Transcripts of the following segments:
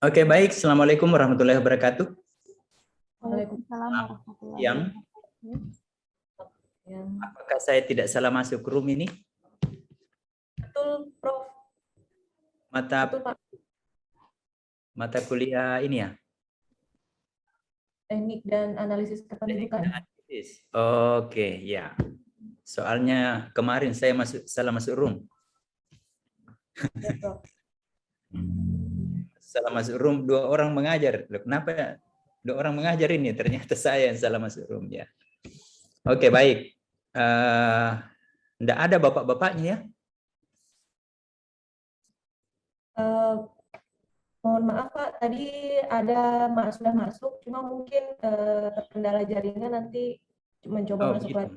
Oke, baik. Assalamualaikum warahmatullahi wabarakatuh. Waalaikumsalam warahmatullahi Yang apakah saya tidak salah masuk room ini? Betul, Prof. Betul, Pak. Mata kuliah ini ya? Teknik dan analisis kependudukan. Oke, ya. Soalnya kemarin saya salah masuk room. Ya, Prof. Salah masuk room, 2 orang mengajar. Loh, kenapa 2 orang mengajar ini? Ternyata saya yang salah masuk room ya. Oke, baik. Enggak ada bapak-bapaknya ya? Mohon maaf Pak, tadi ada sudah masuk, cuma mungkin terkendala jaringan, nanti mencoba masuk lagi.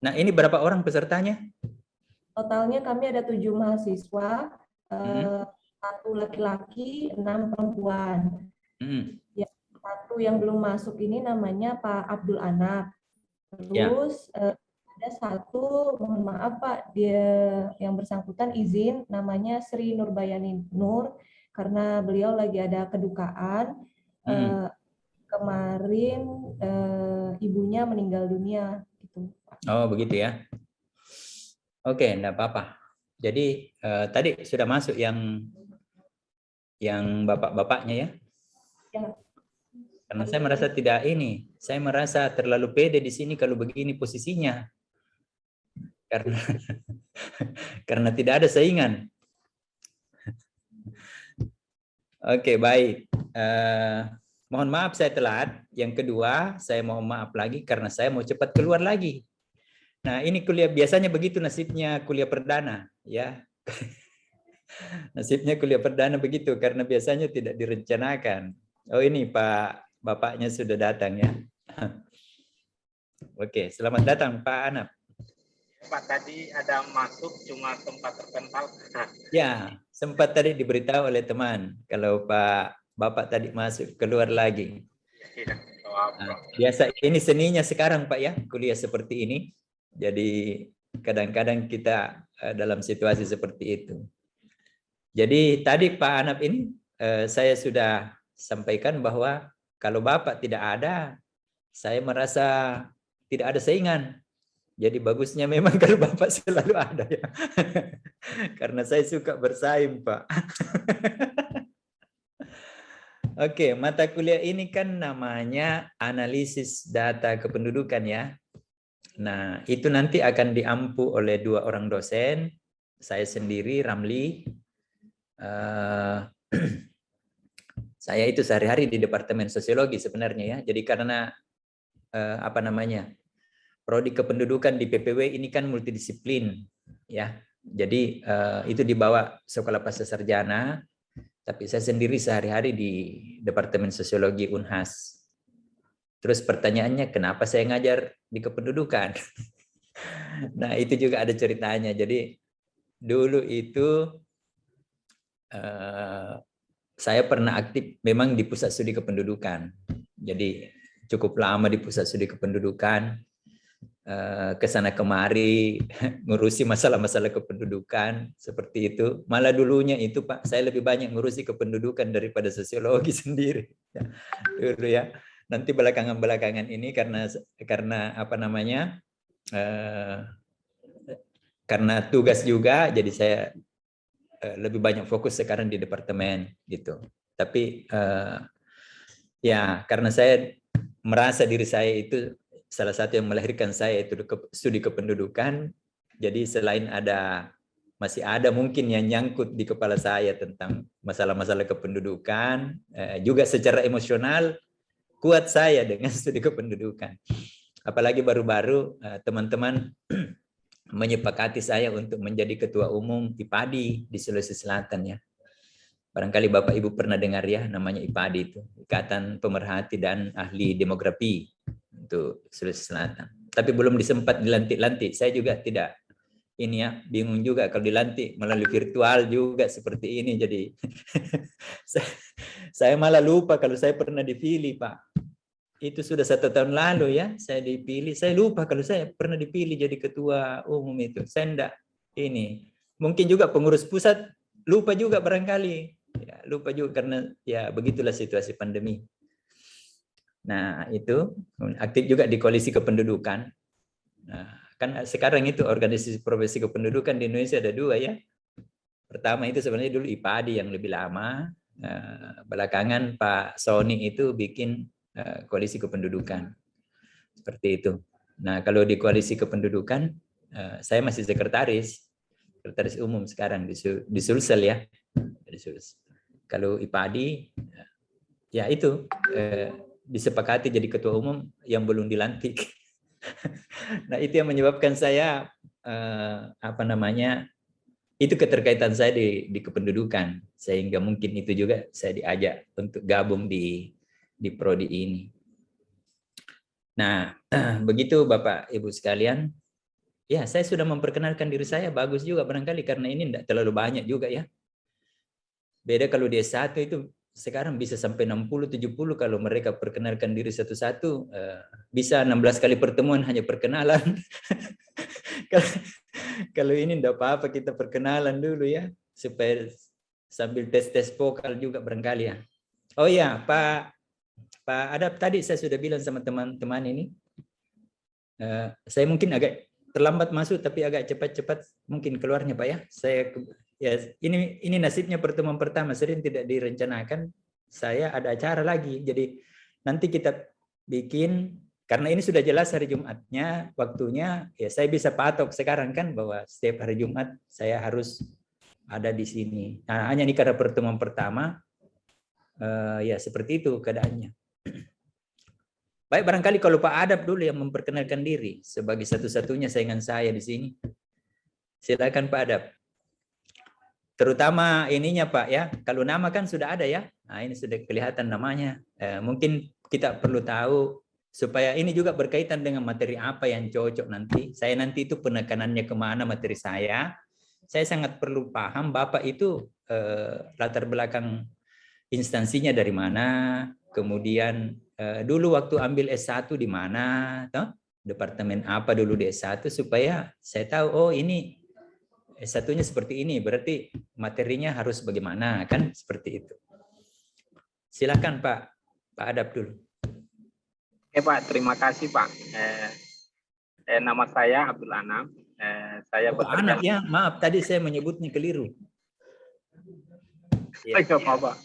Nah, ini berapa orang pesertanya? Totalnya kami ada 7 mahasiswa, 1 laki-laki, 6 perempuan. Ya, 1 yang belum masuk ini namanya Pak Abdul Anak. Terus ada 1, mohon maaf Pak, dia yang bersangkutan izin, namanya Sri Nurbayani Nur, karena beliau lagi ada kedukaan. Kemarin ibunya meninggal dunia. Gitu. Oh, begitu ya. Oke, enggak apa-apa. Jadi tadi sudah masuk yang bapak-bapaknya ya? Ya. Karena saya merasa saya merasa terlalu pede di sini kalau begini posisinya. Karena tidak ada saingan. Oke, baik. Mohon maaf saya telat. Yang kedua, saya mohon maaf lagi karena saya mau cepat keluar lagi. Nah, ini kuliah biasanya begitu nasibnya kuliah perdana, ya. Nasibnya kuliah perdana begitu karena biasanya tidak direncanakan. Oh, ini Bapaknya sudah datang ya. Oke, selamat datang Pak Anap. Pak, tadi ada masuk cuma tempat terpental. Ya, sempat tadi diberitahu oleh teman kalau Bapak tadi masuk keluar lagi. Nah, biasa ini seninya sekarang Pak ya, kuliah seperti ini. Jadi kadang-kadang kita dalam situasi seperti itu. Jadi tadi Pak Anap ini saya sudah sampaikan bahwa kalau Bapak tidak ada, saya merasa tidak ada saingan. Jadi bagusnya memang kalau Bapak selalu ada ya. Karena saya suka bersaing, Pak. Oke, mata kuliah ini kan namanya analisis data kependudukan ya. Nah, itu nanti akan diampu oleh 2 orang dosen. Saya sendiri, Ramli. Saya itu sehari-hari di Departemen Sosiologi sebenarnya ya. Jadi karena prodi kependudukan di PPW ini kan multidisiplin ya. Jadi itu di bawah Sekolah Pasca Sarjana, tapi saya sendiri sehari-hari di Departemen Sosiologi Unhas. Terus pertanyaannya kenapa saya ngajar di kependudukan? Nah, itu juga ada ceritanya. Jadi dulu itu saya pernah aktif memang di Pusat Studi Kependudukan. Jadi cukup lama di Pusat Studi Kependudukan, kesana kemari ngurusi masalah-masalah kependudukan seperti itu. Malah dulunya itu Pak, saya lebih banyak ngurusi kependudukan daripada sosiologi sendiri. Dulu ya. Nanti belakangan ini karena karena tugas juga, jadi saya lebih banyak fokus sekarang di departemen gitu. Tapi ya karena saya merasa diri saya itu salah satu yang melahirkan saya itu studi kependudukan. Jadi selain masih ada mungkin yang nyangkut di kepala saya tentang masalah-masalah kependudukan, juga secara emosional kuat saya dengan studi kependudukan. Apalagi baru-baru teman-teman menyepakati saya untuk menjadi ketua umum IPADI di Sulawesi Selatan ya. Barangkali Bapak Ibu pernah dengar ya, namanya IPADI itu, Ikatan Pemerhati dan Ahli Demografi untuk Sulawesi Selatan. Tapi belum disempat dilantik-lantik. Saya juga tidak ini ya, bingung juga kalau dilantik melalui virtual juga seperti ini. Jadi saya malah lupa kalau saya pernah dipilih, Pak. Itu sudah 1 tahun lalu ya, saya dipilih. Saya lupa kalau saya pernah dipilih jadi ketua umum itu. Saya enggak ini. Mungkin juga pengurus pusat lupa juga barangkali. Ya, lupa juga karena ya begitulah situasi pandemi. Nah, itu aktif juga di Koalisi Kependudukan. Nah, kan sekarang itu organisasi profesi kependudukan di Indonesia ada 2 ya. Pertama itu sebenarnya dulu IPADI yang lebih lama. Belakangan Pak Sony itu bikin Koalisi Kependudukan. Seperti itu. Nah, kalau di Koalisi Kependudukan, saya masih sekretaris umum sekarang di Sulsel ya. Di Sulsel. Kalau IPADI, ya itu disepakati jadi ketua umum yang belum dilantik. Nah, itu yang menyebabkan saya itu keterkaitan saya di kependudukan, sehingga mungkin itu juga saya diajak untuk gabung di prodi ini. Nah, begitu Bapak Ibu sekalian. Ya, saya sudah memperkenalkan diri saya, bagus juga barangkali karena ini tidak terlalu banyak juga ya. Beda kalau di S1 itu sekarang bisa sampai 60-70 kalau mereka perkenalkan diri satu-satu, bisa 16 kali pertemuan hanya perkenalan. Kalau ini enggak apa-apa kita perkenalan dulu ya, supaya sambil tes-tes vokal juga barangkali ya. Oh ya, Pak Adap tadi saya sudah bilang sama teman-teman ini, saya mungkin agak terlambat masuk tapi agak cepat-cepat mungkin keluarnya Pak ya. Ya ini nasibnya pertemuan pertama, sering tidak direncanakan. Saya ada acara lagi, jadi nanti kita bikin, karena ini sudah jelas hari Jumatnya, waktunya ya saya bisa patok sekarang kan bahwa setiap hari Jumat saya harus ada di sini. Nah, hanya ini karena pertemuan pertama, ya seperti itu keadaannya. Baik, barangkali kalau Pak Adap dulu yang memperkenalkan diri sebagai satu-satunya saingan saya di sini. Silakan Pak Adap. Terutama ininya Pak ya, kalau nama kan sudah ada ya. Nah, ini sudah kelihatan namanya. Mungkin kita perlu tahu supaya ini juga berkaitan dengan materi apa yang cocok nanti. Saya nanti itu penekanannya kemana materi saya. Saya sangat perlu paham Bapak itu latar belakang instansinya dari mana, kemudian dulu waktu ambil S1 di mana, toh? Departemen apa dulu di S1 supaya saya tahu oh ini S1-nya seperti ini, berarti materinya harus bagaimana, kan seperti itu. Silakan Pak Adap dulu. Oke Pak, terima kasih Pak. Nama saya Abdul Anam. Saya Pak Anam ya, maaf tadi saya menyebutnya keliru. Ya. Pak.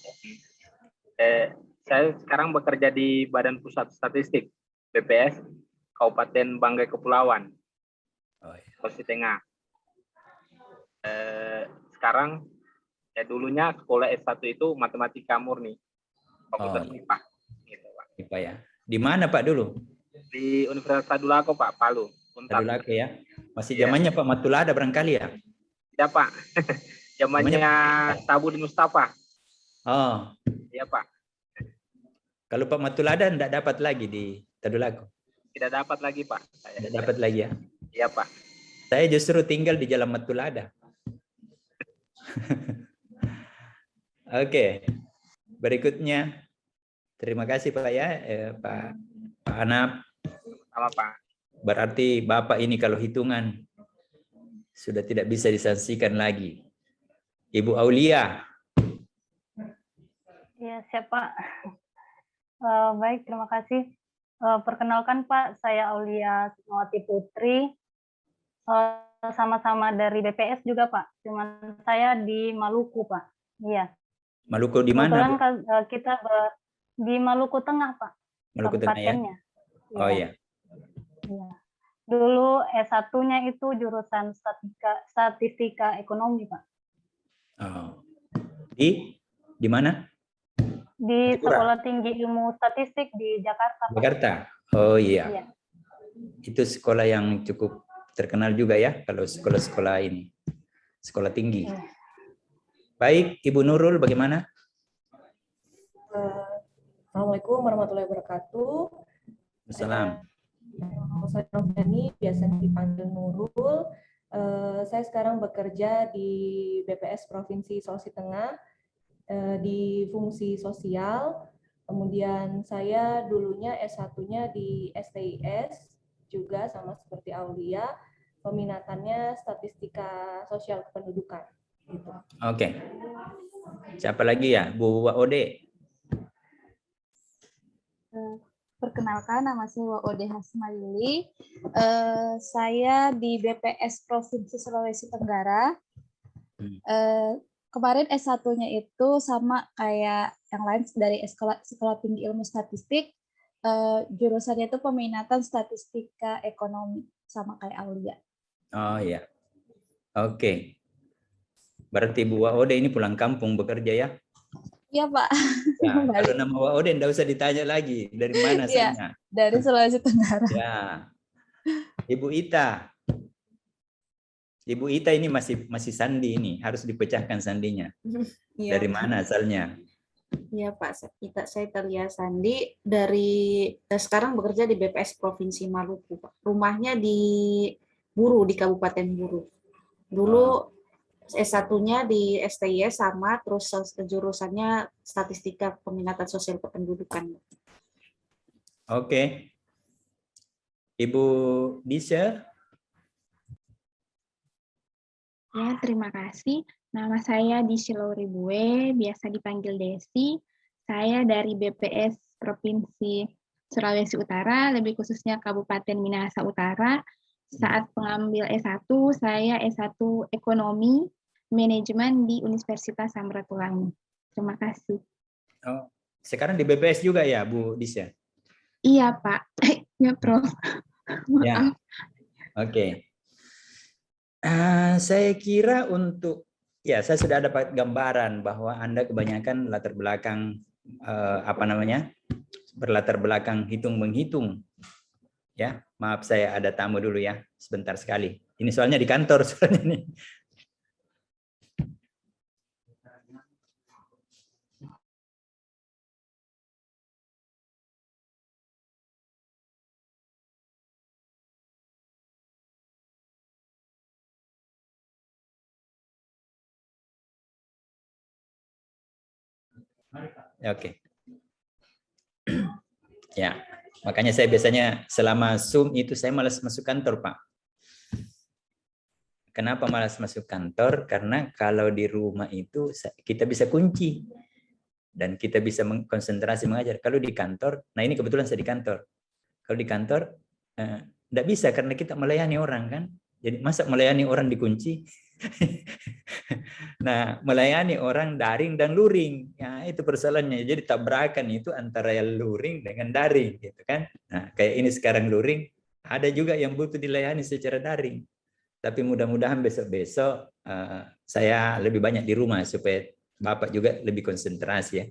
Saya sekarang bekerja di Badan Pusat Statistik BPS Kabupaten Banggai Kepulauan, Sulawesi Tengah. Sekarang dulunya sekolah S1 itu matematika murni, Fakultas IPA. Gitu, Pak. IPA ya. Di mana Pak dulu? Di Universitas Tadulako Pak, Palu. Tadulako ya. Masih zamannya Pak Matulada barangkali ya? Tidak Pak. Zamannya Tabudin Mustafa. Oh. Iya Pak. Kalau Pak Matulada tidak dapat lagi di Tadulako? Tidak dapat lagi Pak. Tidak dapat lagi ya? Iya Pak. Saya justru tinggal di Jalan Matulada. Oke. Berikutnya. Terima kasih Pak ya, Pak Anap. Sama Pak. Berarti Bapak ini kalau hitungan sudah tidak bisa disaksikan lagi. Ibu Aulia. Ya, siapa? Baik, terima kasih. Perkenalkan Pak, saya Aulia Sukmawati Putri. Sama-sama dari BPS juga Pak. Cuman saya di Maluku Pak. Iya. Maluku di mana? Kebetulan kita di Maluku Tengah Pak. Maluku Tengah ya? Oh iya. Iya. Dulu S1-nya itu jurusan statistika ekonomi Pak. Oh. Di mana? Di Sekolah Tinggi Ilmu Statistik di Jakarta Pak. Jakarta. Oh iya. Itu sekolah yang cukup terkenal juga ya kalau sekolah-sekolah ini. Sekolah tinggi. Baik, Ibu Nurul bagaimana? Assalamualaikum warahmatullahi wabarakatuh. Salam. Saya Noviani, biasanya dipanggil Nurul. Saya sekarang bekerja di BPS Provinsi Sulawesi Tengah di fungsi sosial. Kemudian saya dulunya S1-nya di STIS juga sama seperti Aulia. Peminatannya statistika sosial kependudukan. Gitu. Oke. Siapa lagi ya? Bu Ode. Perkenalkan, nama saya Ode Hasmayuli. Saya di BPS Provinsi Sulawesi Tenggara. Kemarin S1-nya itu sama kayak yang lain dari Sekolah Tinggi Ilmu Statistik. Jurusannya itu peminatan statistika ekonomi, sama kayak Aulia. Oh ya. Oke. Berarti Bu Ode ini pulang kampung bekerja ya? Iya, Pak. Ya, kalau nama Ode enggak usah ditanya lagi. Dari mana asalnya? Dari Sulawesi Tenggara. Ya. Ibu Ita. Ibu Ita ini masih sandi ini, harus dipecahkan sandinya. Ya, Dari mana asalnya? Iya Pak, saya Telia Sandi dari sekarang bekerja di BPS Provinsi Maluku, Pak. Rumahnya di Buru, di Kabupaten Buru. Dulu S1-nya di STIS sama, terus jurusannya statistika peminatan sosial kependudukan. Oke. Ibu Disha. Ya, terima kasih. Nama saya Disha Lauribue, biasa dipanggil Desi. Saya dari BPS Provinsi Sulawesi Utara, lebih khususnya Kabupaten Minahasa Utara. Saat pengambil S1, saya S1 Ekonomi Manajemen di Universitas Samratulangi. Terima kasih. Oh, sekarang di BPS juga ya, Bu Disha? Iya, Pak. Ya, Prof. Ya. Oke. Saya kira untuk saya sudah dapat gambaran bahwa Anda kebanyakan latar belakang berlatar belakang hitung menghitung. Ya, maaf saya ada tamu dulu ya, sebentar sekali. Ini soalnya di kantor soalnya nih. Oke. Ya, makanya saya biasanya selama Zoom itu saya malas masuk kantor, Pak. Kenapa malas masuk kantor? Karena kalau di rumah itu kita bisa kunci dan kita bisa konsentrasi mengajar. Kalau di kantor, nah ini kebetulan saya di kantor. Kalau di kantor enggak bisa karena kita melayani orang kan. Jadi masa melayani orang dikunci? Nah, melayani orang daring dan luring, ya itu persoalannya. Jadi tabrakan itu antara yang luring dengan daring, gitu kan? Nah, kayak ini sekarang luring, ada juga yang butuh dilayani secara daring. Tapi mudah-mudahan besok-besok saya lebih banyak di rumah supaya Bapak juga lebih konsentrasi ya.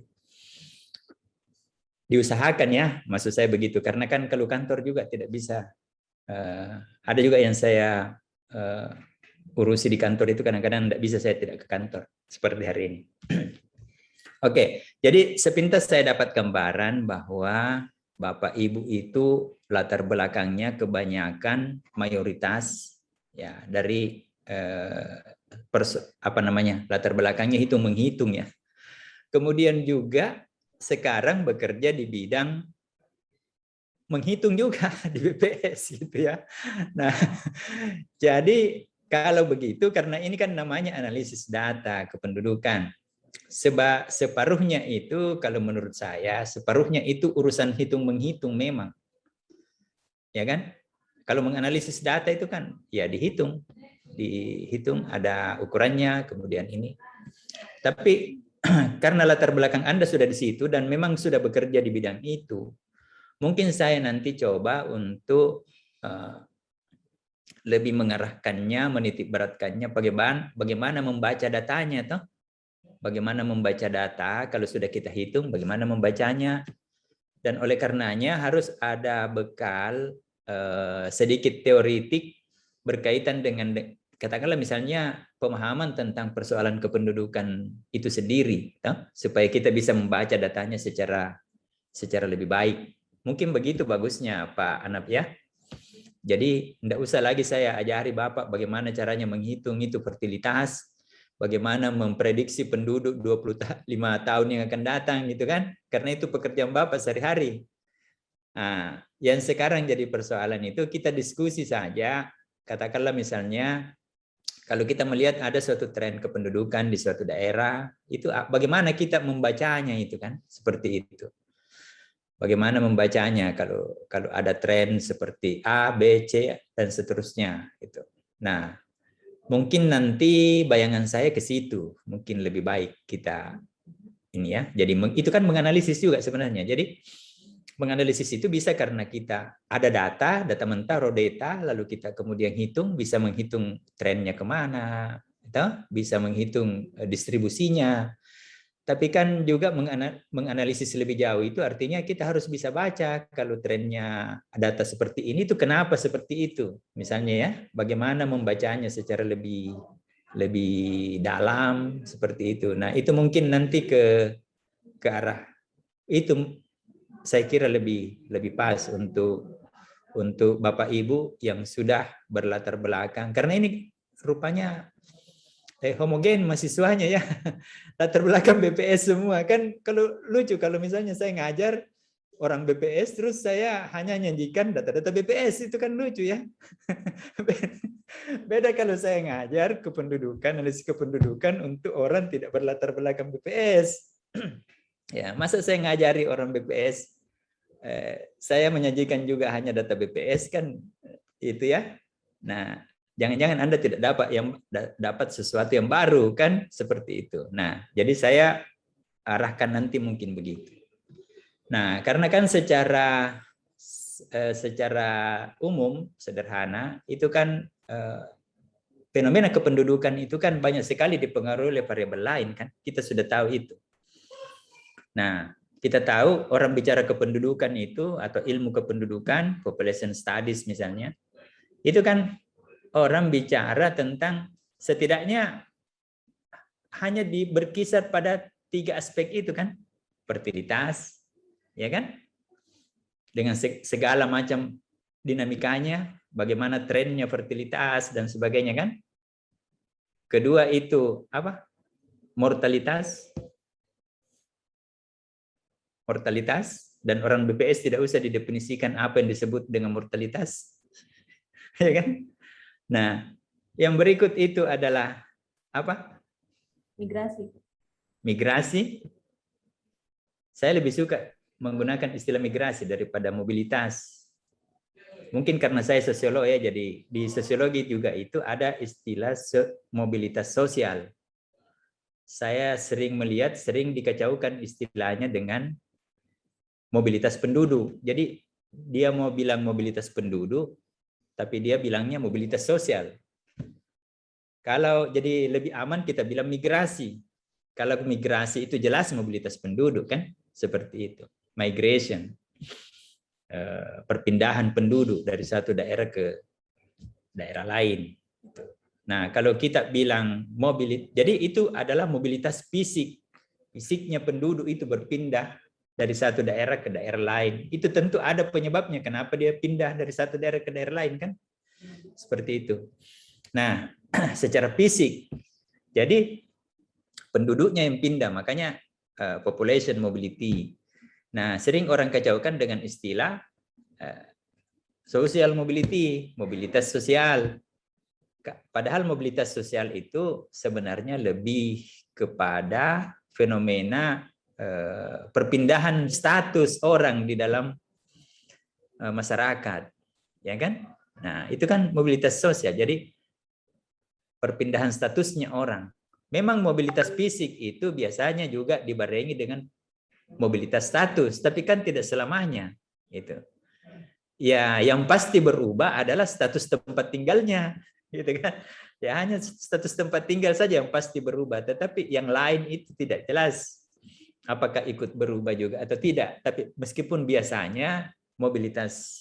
Diusahakan ya, maksud saya begitu. Karena kan kalau kantor juga tidak bisa. Ada juga yang saya urusi di kantor itu kadang-kadang tidak bisa saya tidak ke kantor seperti hari ini. Oke, jadi sepintas saya dapat gambaran bahwa Bapak Ibu itu latar belakangnya kebanyakan mayoritas ya dari latar belakangnya hitung menghitung ya. Kemudian juga sekarang bekerja di bidang menghitung juga di BPS gitu ya. Nah, jadi kalau begitu, karena ini kan namanya analisis data kependudukan. Separuhnya itu, kalau menurut saya, separuhnya itu urusan hitung-menghitung memang. Ya kan? Kalau menganalisis data itu kan, ya dihitung. Dihitung ada ukurannya, kemudian ini. Tapi karena latar belakang Anda sudah di situ dan memang sudah bekerja di bidang itu, mungkin saya nanti coba untuk lebih mengarahkannya, menitik beratkannya bagaimana membaca datanya toh. Bagaimana membaca data kalau sudah kita hitung, bagaimana membacanya. Dan oleh karenanya harus ada bekal sedikit teoritik berkaitan dengan katakanlah misalnya pemahaman tentang persoalan kependudukan itu sendiri toh, supaya kita bisa membaca datanya secara secara lebih baik. Mungkin begitu bagusnya Pak Anap ya. Jadi tidak usah lagi saya ajari Bapak bagaimana caranya menghitung itu fertilitas, bagaimana memprediksi penduduk 25 tahun yang akan datang gitu kan. Karena itu pekerjaan Bapak sehari-hari. Nah, yang sekarang jadi persoalan itu kita diskusi saja. Katakanlah misalnya kalau kita melihat ada suatu tren kependudukan di suatu daerah, itu bagaimana kita membacanya itu kan, seperti itu. Bagaimana membacanya kalau ada tren seperti A, B, C dan seterusnya itu. Nah, mungkin nanti bayangan saya ke situ, mungkin lebih baik kita ini ya. Jadi itu kan menganalisis juga sebenarnya. Jadi menganalisis itu bisa karena kita ada data mentah, raw data, lalu kita kemudian hitung, bisa menghitung trennya kemana, bisa menghitung distribusinya. Tapi kan juga menganalisis lebih jauh itu artinya kita harus bisa baca kalau trennya data seperti ini itu kenapa seperti itu. Misalnya ya, bagaimana membacanya secara lebih dalam seperti itu. Nah, itu mungkin nanti ke arah itu saya kira lebih pas untuk Bapak Ibu yang sudah berlatar belakang, karena ini rupanya homogen mahasiswanya ya, latar belakang BPS semua kan. Kalau lucu kalau misalnya saya ngajar orang BPS terus saya hanya nyajikan data-data BPS, itu kan lucu ya. Beda kalau saya ngajar kependudukan, analisis kependudukan untuk orang tidak berlatar belakang BPS. Ya, masa saya ngajari orang BPS, saya menyajikan juga hanya data BPS kan itu ya. Nah, jangan-jangan Anda tidak dapat sesuatu yang baru kan seperti itu. Nah, jadi saya arahkan nanti mungkin begitu. Nah, karena kan secara umum sederhana itu kan fenomena kependudukan itu kan banyak sekali dipengaruhi oleh variabel lain kan. Kita sudah tahu itu. Nah, kita tahu orang bicara kependudukan itu atau ilmu kependudukan, population studies misalnya, itu kan orang bicara tentang setidaknya hanya berkisar pada 3 aspek itu kan, fertilitas, ya kan, dengan segala macam dinamikanya, bagaimana trennya fertilitas dan sebagainya kan. Kedua itu apa? Mortalitas, dan orang BPS tidak usah didefinisikan apa yang disebut dengan mortalitas, ya kan? Nah, yang berikut itu adalah apa? Migrasi. Saya lebih suka menggunakan istilah migrasi daripada mobilitas. Mungkin karena saya sosiolog ya, jadi di sosiologi juga itu ada istilah mobilitas sosial. Saya sering dikacaukan istilahnya dengan mobilitas penduduk. Jadi dia mau bilang mobilitas penduduk, tapi dia bilangnya mobilitas sosial. Kalau jadi lebih aman kita bilang migrasi. Kalau migrasi itu jelas mobilitas penduduk kan, seperti itu. Migration, perpindahan penduduk dari satu daerah ke daerah lain. Nah, kalau kita bilang jadi itu adalah mobilitas fisik. Fisiknya penduduk itu berpindah dari satu daerah ke daerah lain. Itu tentu ada penyebabnya kenapa dia pindah dari satu daerah ke daerah lain kan? Seperti itu. Nah, secara fisik. Jadi penduduknya yang pindah, makanya population mobility. Nah, sering orang kacaukan dengan istilah social mobility, mobilitas sosial. Padahal mobilitas sosial itu sebenarnya lebih kepada fenomena perpindahan status orang di dalam masyarakat, ya kan? Nah, itu kan mobilitas sosial. Jadi perpindahan statusnya orang. Memang mobilitas fisik itu biasanya juga dibarengi dengan mobilitas status, tapi kan tidak selamanya. Itu. Ya, yang pasti berubah adalah status tempat tinggalnya, gitu kan? Ya hanya status tempat tinggal saja yang pasti berubah, tetapi yang lain itu tidak jelas. Apakah ikut berubah juga atau tidak. Tapi meskipun biasanya mobilitas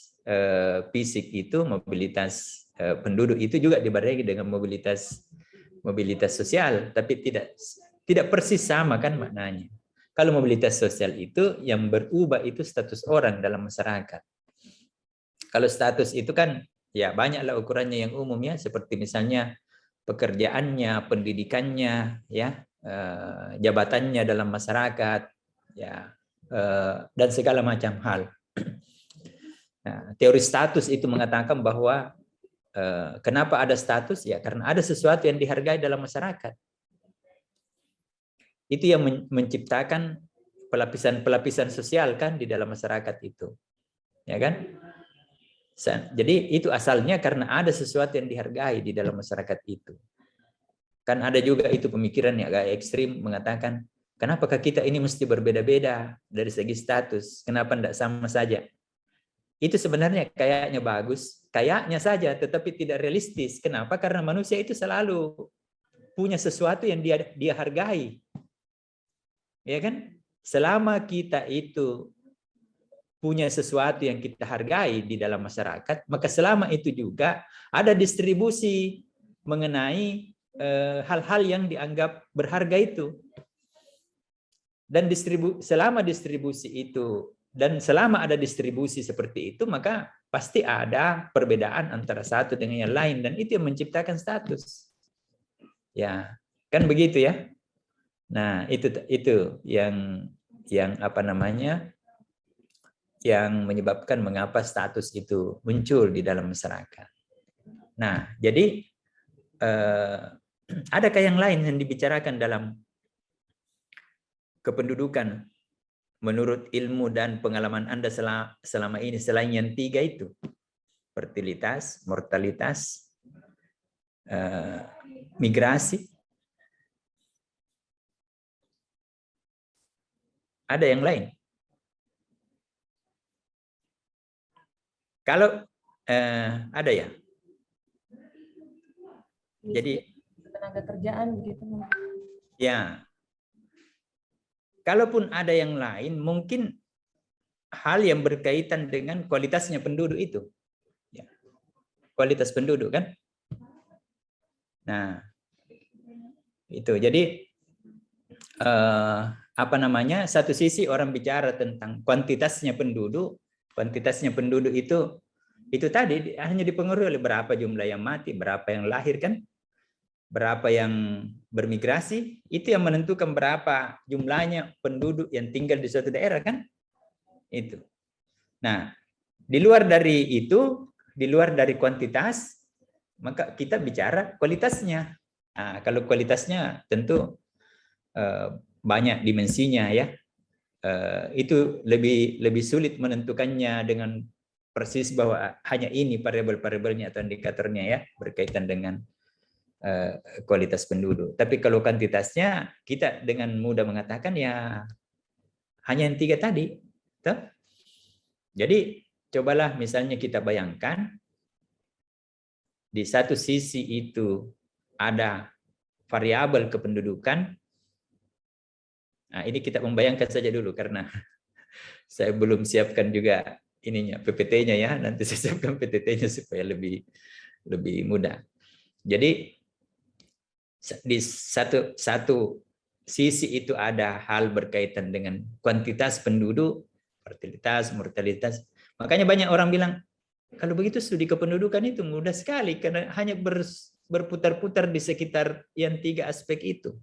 fisik itu, mobilitas penduduk itu juga dibarengi dengan mobilitas sosial, tapi tidak persis sama kan maknanya. Kalau mobilitas sosial itu yang berubah itu status orang dalam masyarakat. Kalau status itu kan ya banyaklah ukurannya yang umum ya, seperti misalnya pekerjaannya, pendidikannya, ya, jabatannya dalam masyarakat, ya, dan segala macam hal. Nah, teori status itu mengatakan bahwa kenapa ada status ya karena ada sesuatu yang dihargai dalam masyarakat. Itu yang menciptakan pelapisan-pelapisan sosial kan di dalam masyarakat itu, ya kan? Jadi itu asalnya karena ada sesuatu yang dihargai di dalam masyarakat itu. Kan ada juga itu pemikiran yang agak ekstrim mengatakan, kenapakah kita ini mesti berbeda-beda dari segi status? Kenapa tidak sama saja? Itu sebenarnya kayaknya bagus, kayaknya saja, tetapi tidak realistis. Kenapa? Karena manusia itu selalu punya sesuatu yang dia hargai. Ya kan? Selama kita itu punya sesuatu yang kita hargai di dalam masyarakat, maka selama itu juga ada distribusi mengenai hal-hal yang dianggap berharga itu. Dan selama distribusi itu, dan selama ada distribusi seperti itu, maka pasti ada perbedaan antara satu dengan yang lain, dan itu yang menciptakan status. Ya, kan begitu ya. Nah, itu yang apa namanya? Yang menyebabkan mengapa status itu muncul di dalam masyarakat. Nah, jadi adakah yang lain yang dibicarakan dalam kependudukan menurut ilmu dan pengalaman Anda selama ini selain yang 3 itu? Fertilitas, mortalitas, migrasi. Ada yang lain? Kalau ada ya. Jadi tenaga kerjaan begitu. ya. Kalaupun ada yang lain, mungkin hal yang berkaitan dengan kualitasnya penduduk itu. Ya. Kualitas penduduk kan? Nah, itu. Jadi apa namanya? Satu sisi orang bicara tentang kuantitasnya penduduk itu tadi hanya dipengaruhi oleh berapa jumlah yang mati, berapa yang lahir kan? Berapa yang bermigrasi, itu yang menentukan berapa jumlahnya penduduk yang tinggal di suatu daerah kan? Itu. Nah, di luar dari itu, di luar dari kuantitas, maka kita bicara kualitasnya. Nah, kalau kualitasnya tentu banyak dimensinya ya. Itu lebih sulit menentukannya dengan persis bahwa hanya ini variabel-variabelnya atau indikatornya ya berkaitan dengan kualitas penduduk. Tapi kalau kuantitasnya kita dengan mudah mengatakan ya hanya yang 3 tadi. Tuh. Jadi cobalah misalnya kita bayangkan di satu sisi itu ada variabel kependudukan. Nah, ini kita membayangkan saja dulu karena saya belum siapkan juga ininya PPT-nya ya. Nanti saya siapkan PPT-nya supaya lebih mudah. Jadi di satu sisi itu ada hal berkaitan dengan kuantitas penduduk, fertilitas, mortalitas. Makanya banyak orang bilang, kalau begitu studi kependudukan itu mudah sekali, karena hanya berputar-putar di sekitar yang 3 aspek itu.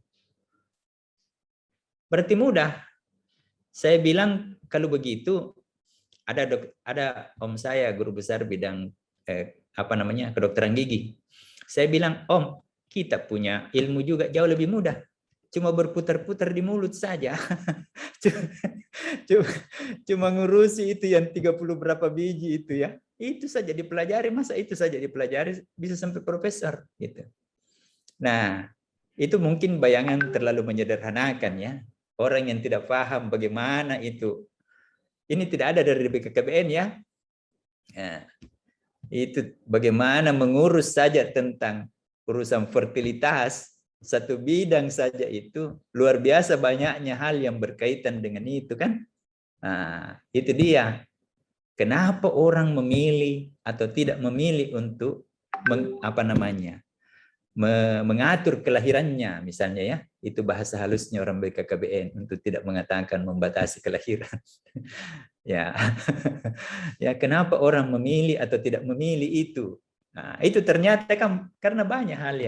Berarti mudah. Saya bilang, kalau begitu, ada om saya, guru besar bidang kedokteran gigi. Saya bilang, om, kita punya ilmu juga jauh lebih mudah. Cuma berputar-putar di mulut saja. cuma ngurusi itu yang 30 berapa biji itu ya. Itu saja dipelajari, masa itu saja dipelajari bisa sampai profesor gitu. Nah, itu mungkin bayangan terlalu menyederhanakan ya. Orang yang tidak paham bagaimana itu. Ini tidak ada dari BKKBN ya. Nah, itu bagaimana mengurus saja tentang urusan fertilitas, satu bidang saja itu luar biasa banyaknya hal yang berkaitan dengan itu kan. Nah, itu dia. Kenapa orang memilih atau tidak memilih untuk mengatur kelahirannya misalnya ya, itu bahasa halusnya orang BKKBN untuk tidak mengatakan membatasi kelahiran. Ya. Ya, kenapa orang memilih atau tidak memilih itu? Nah, itu ternyata kan karena banyak hal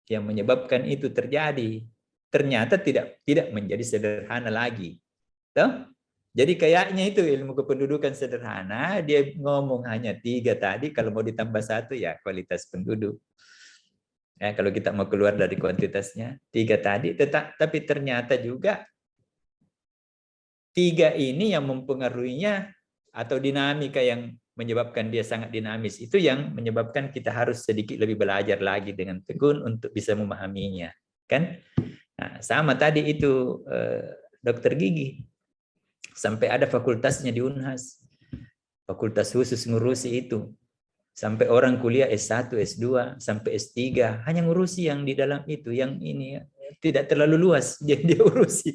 yang menyebabkan itu terjadi. Ternyata tidak menjadi sederhana lagi. Tuh? Jadi kayaknya itu ilmu kependudukan sederhana, dia ngomong hanya 3 tadi, kalau mau ditambah 1 ya kualitas penduduk. Ya, kalau kita mau keluar dari kuantitasnya 3 tadi, tapi ternyata juga 3 ini yang mempengaruhinya atau dinamika yang menyebabkan dia sangat dinamis itu yang menyebabkan kita harus sedikit lebih belajar lagi dengan tekun untuk bisa memahaminya, kan? Nah, sama tadi itu dokter gigi sampai ada fakultasnya di Unhas, fakultas khusus ngurusi itu. Sampai orang kuliah S1, S2, sampai S3 hanya ngurusi yang di dalam itu, yang ini tidak terlalu luas dia urusi.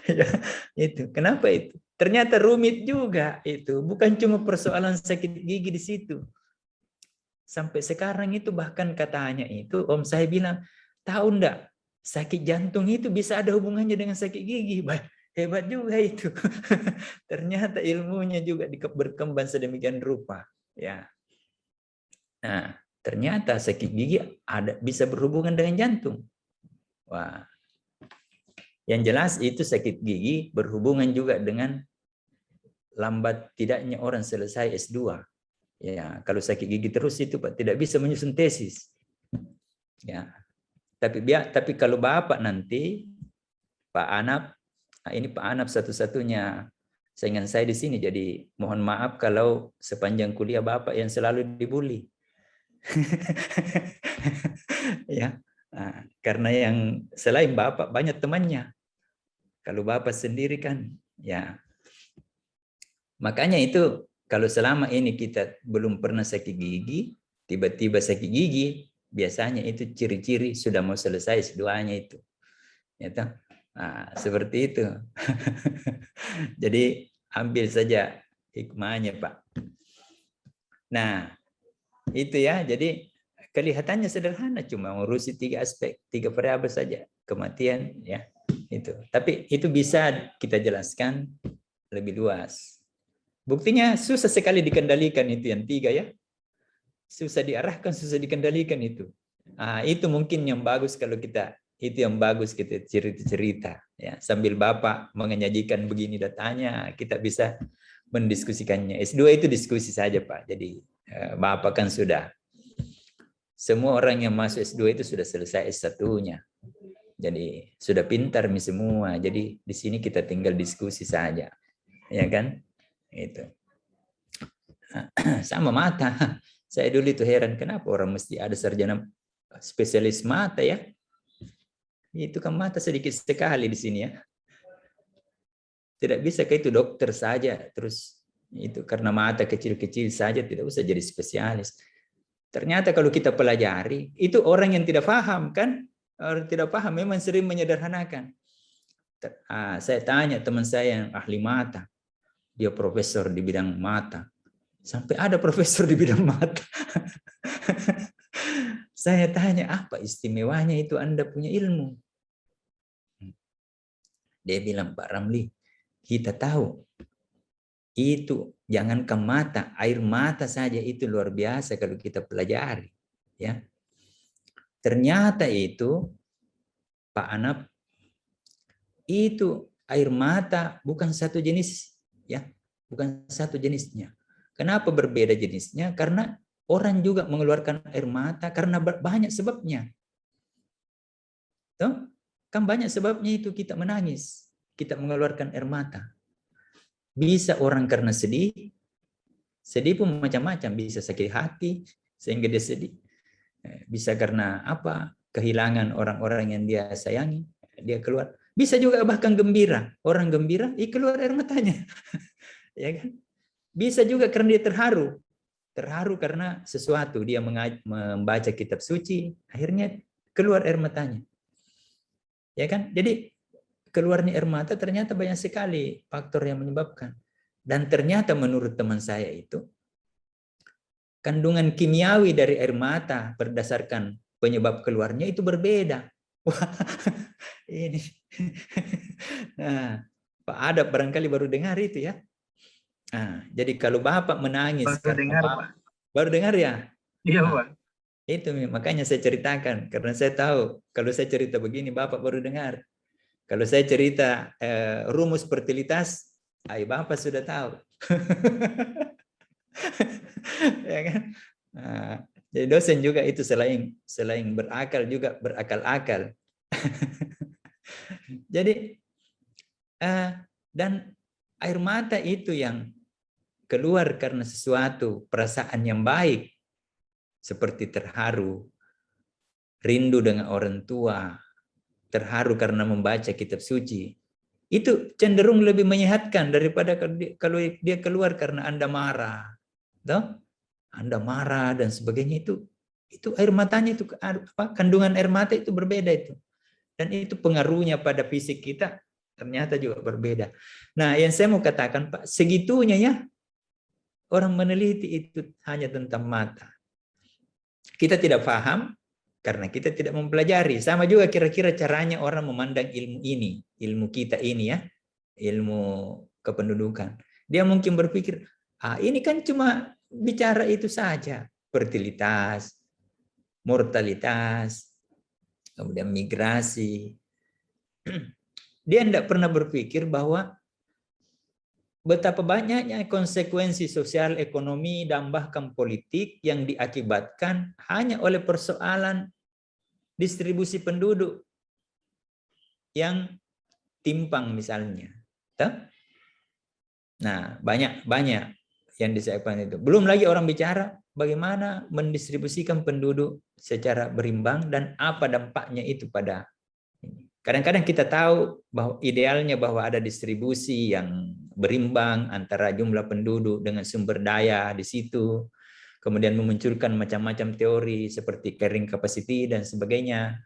Ya, itu. Kenapa itu? Ternyata rumit juga itu, bukan cuma persoalan sakit gigi di situ. Sampai sekarang itu bahkan katanya itu om saya bilang, tahu enggak, sakit jantung itu bisa ada hubungannya dengan sakit gigi. Hebat juga itu. Ternyata ilmunya juga berkembang sedemikian rupa, ya. Nah, ternyata sakit gigi bisa berhubungan dengan jantung. Wah. Yang jelas itu sakit gigi berhubungan juga dengan lambat tidaknya orang selesai S2. Ya, kalau sakit gigi terus itu Pak tidak bisa menyusun tesis. Ya. Tapi kalau Bapak nanti Pak Anap, nah ini Pak Anap satu-satunya saingan saya di sini, jadi mohon maaf kalau sepanjang kuliah Bapak yang selalu dibully. Ya, nah, karena yang selain Bapak banyak temannya. Kalau Bapak sendiri kan, ya. Makanya itu kalau selama ini kita belum pernah sakit gigi, tiba-tiba sakit gigi, biasanya itu ciri-ciri sudah mau selesai S2-nya itu. Ya, nah, seperti itu. Jadi ambil saja hikmahnya, Pak. Nah, itu ya, jadi kelihatannya sederhana, cuma ngurusi 3 aspek, 3 variabel saja, kematian, ya itu. Tapi itu bisa kita jelaskan lebih luas. Buktinya susah sekali dikendalikan itu yang 3 ya, susah diarahkan, susah dikendalikan itu. Nah, itu mungkin yang bagus kalau kita cerita-cerita, ya sambil Bapak menyajikan begini datanya, kita bisa mendiskusikannya. S2 itu diskusi saja Pak. Jadi Bapak kan sudah, semua orang yang masuk S2 itu sudah selesai S1-nya. Jadi sudah pintar nih semua. Jadi di sini kita tinggal diskusi saja. Ya kan? Itu. Sama mata. Saya dulu itu heran kenapa orang mesti ada sarjana spesialis mata ya. Itu kan mata sedikit sekali di sini ya. Tidak bisa kayak itu dokter saja terus itu karena mata kecil-kecil saja tidak usah jadi spesialis. Ternyata kalau kita pelajari itu orang yang tidak paham kan, orang tidak paham memang sering menyederhanakan. Saya tanya teman saya yang ahli mata, dia profesor di bidang mata, sampai ada profesor di bidang mata. Saya tanya apa istimewanya itu Anda punya ilmu? Dia bilang Pak Ramli, kita tahu itu jangankan mata, air mata saja itu luar biasa kalau kita pelajari, ya. Ternyata itu Pak Anap, itu air mata bukan satu jenis, ya, bukan satu jenisnya. Kenapa berbeda jenisnya? Karena orang juga mengeluarkan air mata karena banyak sebabnya. Tuh, kan banyak sebabnya itu kita menangis, kita mengeluarkan air mata. Bisa orang karena sedih, sedih pun macam-macam, bisa sakit hati sehingga dia sedih. Bisa karena apa? Kehilangan orang-orang yang dia sayangi, dia keluar. Bisa juga bahkan gembira, orang gembira, keluar air matanya. Ya kan? Bisa juga karena dia terharu. Terharu karena sesuatu, dia membaca kitab suci, akhirnya keluar air matanya. Ya kan? Jadi keluarnya air mata ternyata banyak sekali faktor yang menyebabkan. Dan ternyata menurut teman saya itu, kandungan kimiawi dari air mata berdasarkan penyebab keluarnya itu berbeda. Wah, ini. Nah, Pak Adab barangkali baru dengar itu ya. Nah, jadi kalau Bapak menangis Baru dengar, Pak. Baru dengar ya? Iya, Nah, Pak. itu makanya saya ceritakan, karena saya tahu kalau saya cerita begini Bapak baru dengar. Kalau saya cerita rumus fertilitas, Bapak sudah tahu. Ya kan? Nah, jadi dosen juga itu selain berakal juga berakal-akal. Jadi dan air mata itu yang keluar karena sesuatu perasaan yang baik, seperti terharu, rindu dengan orang tua, terharu karena membaca kitab suci, itu cenderung lebih menyehatkan daripada kalau dia keluar karena Anda marah, toh? Anda marah dan sebagainya, itu air matanya itu apa, kandungan air mata itu berbeda itu, dan itu pengaruhnya pada fisik kita ternyata juga berbeda. Nah, yang saya mau katakan Pak, segitunya ya orang meneliti itu hanya tentang mata. Kita tidak paham karena kita tidak mempelajari. Sama juga kira-kira caranya orang memandang ilmu ini, ilmu kita ini ya, ilmu kependudukan. Dia mungkin berpikir, ini kan cuma bicara itu saja, fertilitas, mortalitas, kemudian migrasi. Dia tidak pernah berpikir bahwa betapa banyaknya konsekuensi sosial, ekonomi, dan bahkan politik yang diakibatkan hanya oleh persoalan distribusi penduduk yang timpang misalnya. Nah, banyak yang disebutkan itu. Belum lagi orang bicara bagaimana mendistribusikan penduduk secara berimbang dan apa dampaknya itu pada ini. Kadang-kadang kita tahu bahwa idealnya bahwa ada distribusi yang berimbang antara jumlah penduduk dengan sumber daya di situ, kemudian memunculkan macam-macam teori seperti carrying capacity dan sebagainya.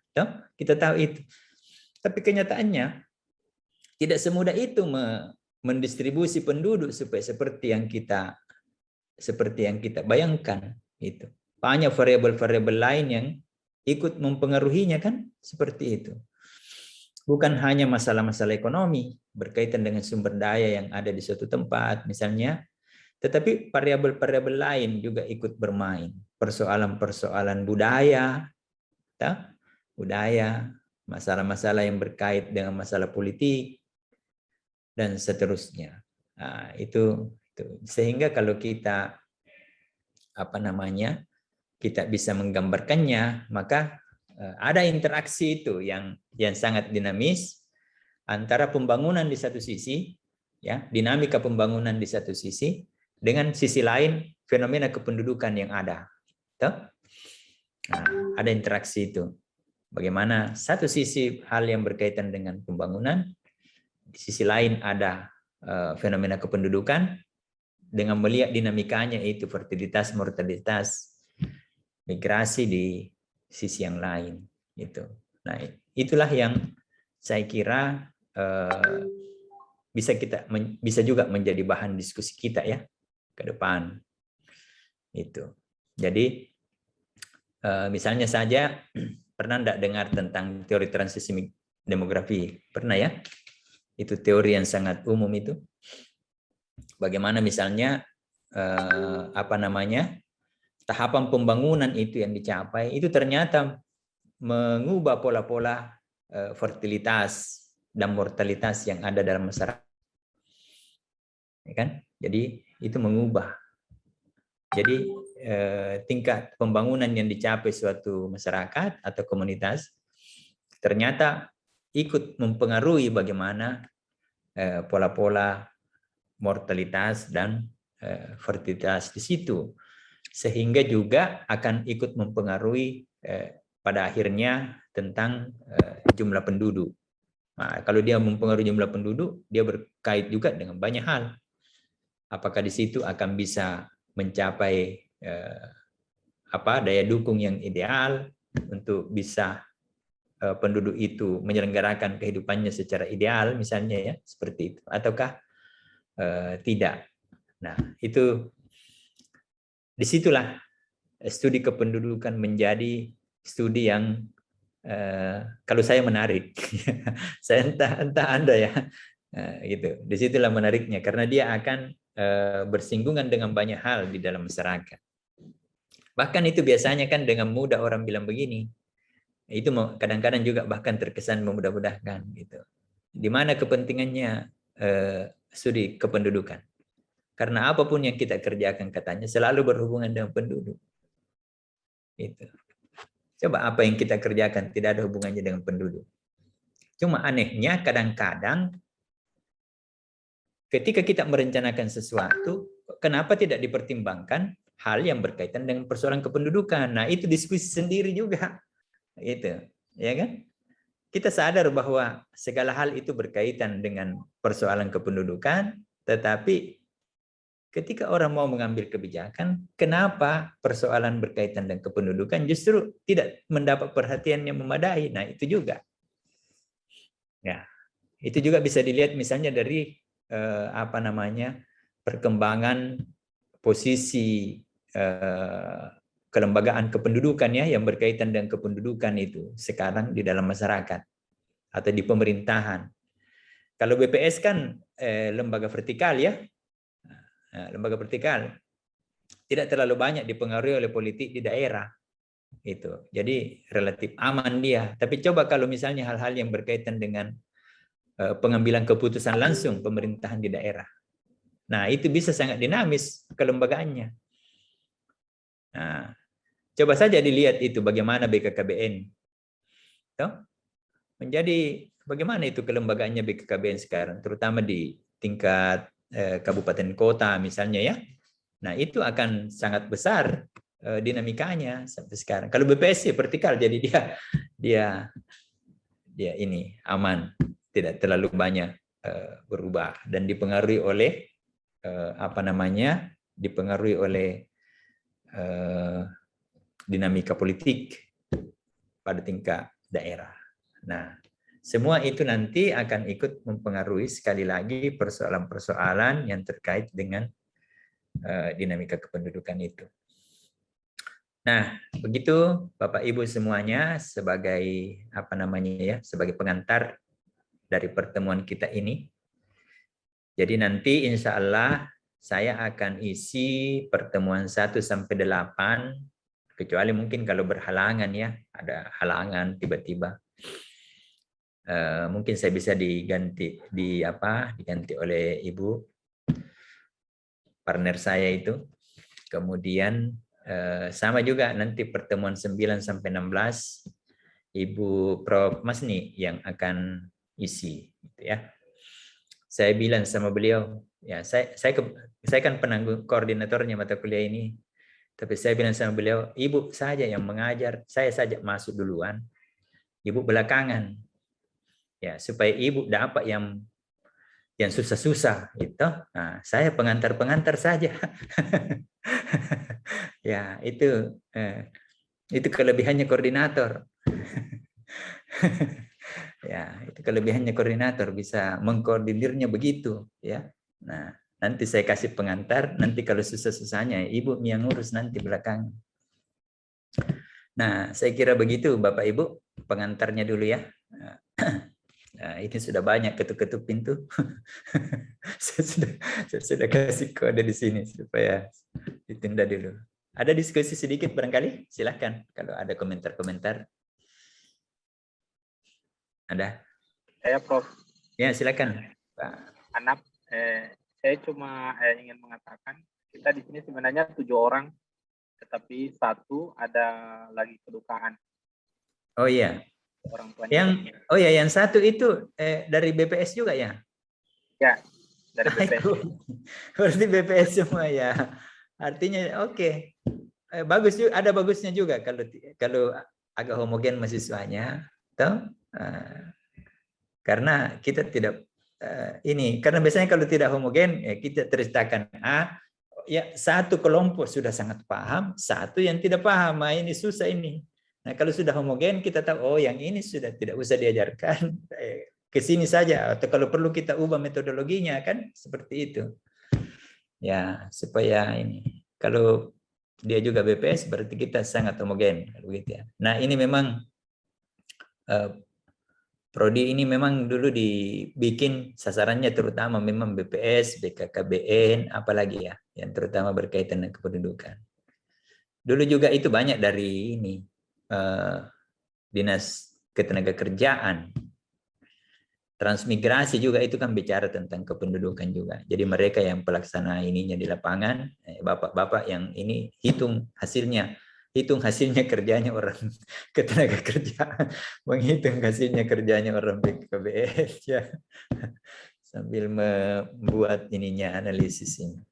Kita tahu itu. Tapi kenyataannya tidak semudah itu mendistribusi penduduk supaya seperti yang kita bayangkan itu. Banyak variabel-variabel lain yang ikut mempengaruhinya kan, seperti itu. Bukan hanya masalah-masalah ekonomi berkaitan dengan sumber daya yang ada di suatu tempat misalnya, tetapi variabel-variabel lain juga ikut bermain. Persoalan-persoalan budaya, masalah-masalah yang berkait dengan masalah politik, dan seterusnya. Nah, itu. Sehingga kalau kita kita bisa menggambarkannya, maka ada interaksi itu yang sangat dinamis antara pembangunan di satu sisi, ya, dinamika pembangunan di satu sisi, dengan sisi lain fenomena kependudukan yang ada. Nah, ada interaksi itu. Bagaimana satu sisi hal yang berkaitan dengan pembangunan, di sisi lain ada fenomena kependudukan dengan melihat dinamikanya itu fertilitas, mortalitas, migrasi di sisi yang lain itu. Nah, itulah yang saya kira bisa juga menjadi bahan diskusi kita ya ke depan itu. Jadi misalnya saja pernah enggak dengar tentang teori transisi demografi? Pernah ya? Itu teori yang sangat umum itu. Bagaimana misalnya tahapan pembangunan itu yang dicapai itu ternyata mengubah pola-pola fertilitas dan mortalitas yang ada dalam masyarakat, ya kan? Jadi itu mengubah. Jadi tingkat pembangunan yang dicapai suatu masyarakat atau komunitas ternyata ikut mempengaruhi bagaimana pola-pola mortalitas dan fertilitas di situ, sehingga juga akan ikut mempengaruhi pada akhirnya tentang jumlah penduduk. Nah, kalau dia mempengaruhi jumlah penduduk, dia berkait juga dengan banyak hal. Apakah di situ akan bisa mencapai daya dukung yang ideal untuk bisa penduduk itu menyelenggarakan kehidupannya secara ideal, misalnya ya, seperti itu, ataukah tidak. Nah, itu disitulah studi kependudukan menjadi studi yang kalau saya menarik. Saya entah Anda ya. Gitu. Disitulah menariknya karena dia akan bersinggungan dengan banyak hal di dalam masyarakat. Bahkan itu biasanya kan dengan mudah orang bilang begini. Itu kadang-kadang juga bahkan terkesan memudah-mudahkan gitu. Di mana kepentingannya studi kependudukan? Karena apapun yang kita kerjakan katanya selalu berhubungan dengan penduduk. Itu. Coba apa yang kita kerjakan tidak ada hubungannya dengan penduduk. Cuma anehnya kadang-kadang ketika kita merencanakan sesuatu, kenapa tidak dipertimbangkan hal yang berkaitan dengan persoalan kependudukan? Nah, itu diskusi sendiri juga. Gitu. Ya kan? Kita sadar bahwa segala hal itu berkaitan dengan persoalan kependudukan, tetapi ketika orang mau mengambil kebijakan, kenapa persoalan berkaitan dengan kependudukan justru tidak mendapat perhatian yang memadai? Nah, itu juga. Ya, itu juga bisa dilihat misalnya dari perkembangan posisi kelembagaan kependudukan ya yang berkaitan dengan kependudukan itu sekarang di dalam masyarakat atau di pemerintahan. Kalau BPS kan lembaga vertikal ya. Lembaga vertikal tidak terlalu banyak dipengaruhi oleh politik di daerah itu, jadi relatif aman dia. Tapi coba kalau misalnya hal-hal yang berkaitan dengan pengambilan keputusan langsung pemerintahan di daerah, nah itu bisa sangat dinamis kelembagaannya. Nah, coba saja dilihat itu bagaimana BKKBN, menjadi bagaimana itu kelembagaannya BKKBN sekarang, terutama di tingkat kabupaten kota misalnya ya. Nah, itu akan sangat besar dinamikanya sampai sekarang. Kalau BPS sih vertikal, jadi dia ini aman, tidak terlalu banyak berubah dan dipengaruhi oleh dipengaruhi oleh dinamika politik pada tingkat daerah. Nah, semua itu nanti akan ikut mempengaruhi sekali lagi persoalan-persoalan yang terkait dengan dinamika kependudukan itu. Nah, begitu Bapak Ibu semuanya sebagai sebagai pengantar dari pertemuan kita ini. Jadi nanti insya Allah saya akan isi pertemuan 1 sampai 8, kecuali mungkin kalau berhalangan ya, ada halangan tiba-tiba. Mungkin saya bisa diganti oleh Ibu partner saya itu. Kemudian sama juga nanti pertemuan 9 sampai 16 Ibu Prof Masni yang akan isi gitu ya. Saya bilang sama beliau, ya saya kan penanggung koordinatornya mata kuliah ini. Tapi saya bilang sama beliau, Ibu saja yang mengajar, saya saja masuk duluan, Ibu belakangan. Ya, supaya Ibu dapat yang susah-susah gitu. Nah, saya pengantar-pengantar saja. Ya, itu kelebihannya koordinator. Ya, itu kelebihannya koordinator, bisa mengkoordinirnya begitu ya. Nah, nanti saya kasih pengantar, nanti kalau susah-susahnya Ibu yang ngurus nanti belakang. Nah, saya kira begitu Bapak Ibu, pengantarnya dulu ya. Nah, ini sudah banyak ketuk-ketuk pintu. saya sudah kasih kode di sini supaya ditunda dulu. Ada diskusi sedikit barangkali? Silakan kalau ada komentar-komentar. Ada? Saya Prof. Ya, silakan, Pak Anap. Saya cuma ingin mengatakan kita di sini sebenarnya 7 orang, tetapi 1 ada lagi kedukaan. Oh iya. Orang tuanya. Yang 1 itu dari BPS juga ya? Ya, dari BPS. Berarti BPS semua ya. Artinya oke. Bagus juga, ada bagusnya juga kalau agak homogen mahasiswanya, toh? Karena kita tidak karena biasanya kalau tidak homogen ya kita ceritakan ya 1 kelompok sudah sangat paham, 1 yang tidak paham, ini susah ini. Nah, kalau sudah homogen kita tahu yang ini sudah tidak usah diajarkan, ke sini saja, atau kalau perlu kita ubah metodologinya kan seperti itu. Ya, supaya ini kalau dia juga BPS, berarti kita sangat homogen, begitu ya. Nah, ini memang prodi ini memang dulu dibikin sasarannya terutama memang BPS, BKKBN, apalagi ya, yang terutama berkaitan dengan kependudukan. Dulu juga itu banyak dari ini Dinas Ketenagakerjaan. Transmigrasi juga itu kan bicara tentang kependudukan juga. Jadi mereka yang pelaksana ininya di lapangan, bapak-bapak yang ini hitung hasilnya kerjanya orang ketenagakerjaan, menghitung hasilnya kerjanya orang BKKBN ya, sambil membuat ininya analisis ini.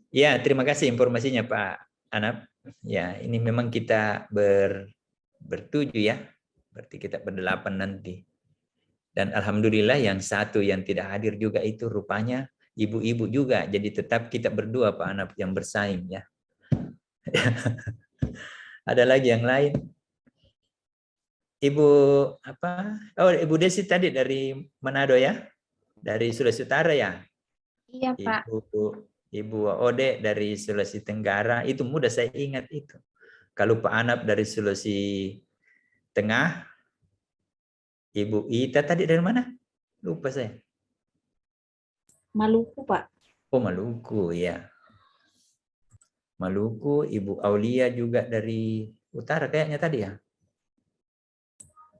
Ya, terima kasih informasinya Pak Anap. Ya, ini memang kita bertujuh ya, berarti kita berdelapan nanti. Dan alhamdulillah yang satu yang tidak hadir juga itu rupanya ibu-ibu juga. Jadi tetap kita berdua Pak Anap yang bersaing ya. Ada lagi yang lain? Ibu apa? Oh, Ibu Desi tadi dari Manado ya? Dari Sulawesi Utara ya? Iya, Pak. Ibu Ode dari Sulawesi Tenggara. Itu mudah saya ingat itu. Kalau Pak Anap dari Sulawesi Tengah, Ibu Ita tadi dari mana? Lupa saya. Maluku, Pak. Oh, Maluku ya. Maluku, Ibu Aulia juga dari utara kayaknya tadi ya.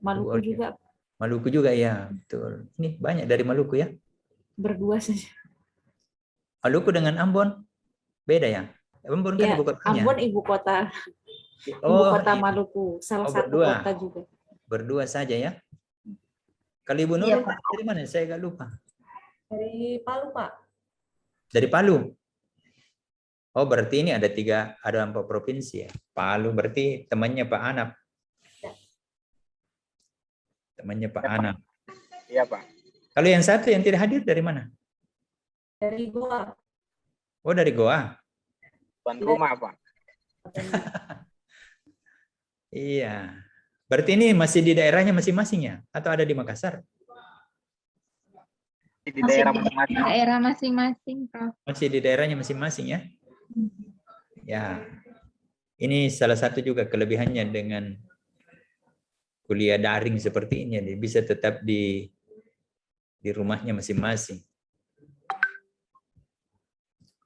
Maluku juga. Maluku juga ya, betul. Ini banyak dari Maluku ya. Berdua saja. Maluku dengan Ambon beda ya? Ambon kan Ya, ibu kotanya. Ambon ibu kota. Oh, Ibu kota Maluku, salah satu berdua. kota juga. Berdua saja ya. Kalau Ibu Nurul dari mana? Saya agak lupa. Dari Palu, Pak. Dari Palu. Oh, berarti ini ada 4 provinsi ya. Palu berarti temannya Pak Anap. Temannya Pak Anap. Iya, Pak. Kalau yang satu yang tidak hadir dari mana? Dari Goa. Oh, dari Goa. Tuan rumah, Pak. Iya. Berarti ini masih di daerahnya masing-masing ya? Atau ada di Makassar? Di daerah masing-masing. Daerah masing-masing, Prof. Masih di daerahnya masing-masing ya? Ya. Ini salah satu juga kelebihannya dengan kuliah daring seperti ini. Bisa tetap di rumahnya masing-masing.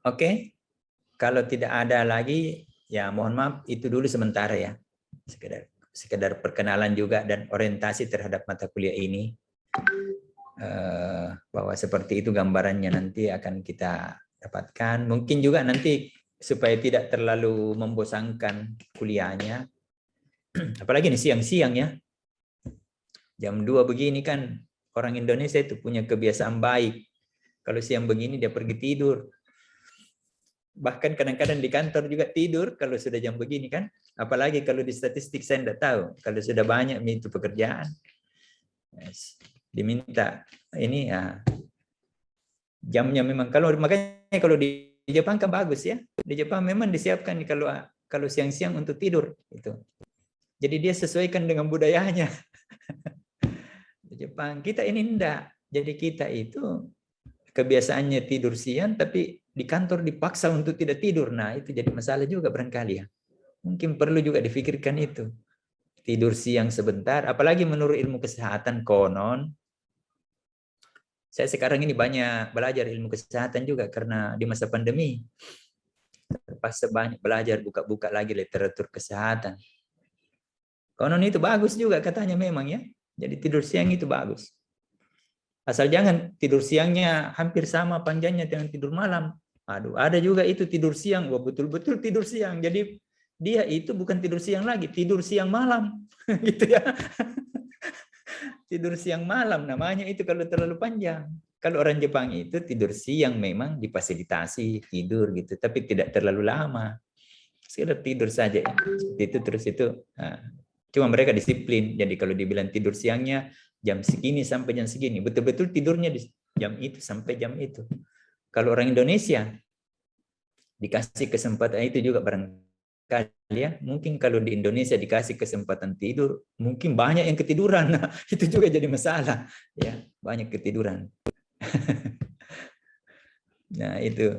Oke. Kalau tidak ada lagi, ya mohon maaf, itu dulu sementara ya. Sekedar perkenalan juga dan orientasi terhadap mata kuliah ini, bahwa seperti itu gambarannya nanti akan kita dapatkan. Mungkin juga nanti supaya tidak terlalu membosankan kuliahnya, apalagi nih siang-siang ya, jam 2 begini kan orang Indonesia itu punya kebiasaan baik, kalau siang begini dia pergi tidur. Bahkan kadang-kadang di kantor juga tidur kalau sudah jam begini kan. Apalagi kalau di statistik saya tidak tahu. Kalau sudah banyak itu pekerjaan. Diminta ini ya. Jamnya memang makanya kalau di Jepang kan bagus ya. Di Jepang memang disiapkan kalau siang-siang untuk tidur itu. Jadi dia sesuaikan dengan budayanya. Di Jepang kita ini enggak. Jadi kita itu kebiasaannya tidur siang tapi di kantor dipaksa untuk tidak tidur. Nah, itu jadi masalah juga barangkali ya. Mungkin perlu juga difikirkan itu. Tidur siang sebentar, apalagi menurut ilmu kesehatan konon. Saya sekarang ini banyak belajar ilmu kesehatan juga karena di masa pandemi. Terpaksa banyak belajar, buka-buka lagi literatur kesehatan. Konon itu bagus juga katanya memang ya. Jadi tidur siang itu bagus. Asal jangan tidur siangnya hampir sama panjangnya dengan tidur malam. Aduh, ada juga itu tidur siang, wah betul-betul tidur siang. Jadi dia itu bukan tidur siang lagi, tidur siang malam, gitu ya. Tidur siang malam namanya itu kalau terlalu panjang. Kalau orang Jepang itu tidur siang memang difasilitasi tidur gitu, tapi tidak terlalu lama. Sekedar tidur saja. Itu terus itu. Nah, cuma mereka disiplin. Jadi kalau dibilang tidur siangnya jam segini sampai jam segini, betul-betul tidurnya di jam itu sampai jam itu. Kalau orang Indonesia dikasih kesempatan itu juga barangkali ya, mungkin kalau di Indonesia dikasih kesempatan tidur, mungkin banyak yang ketiduran. Nah, itu juga jadi masalah ya, banyak ketiduran. Nah, itu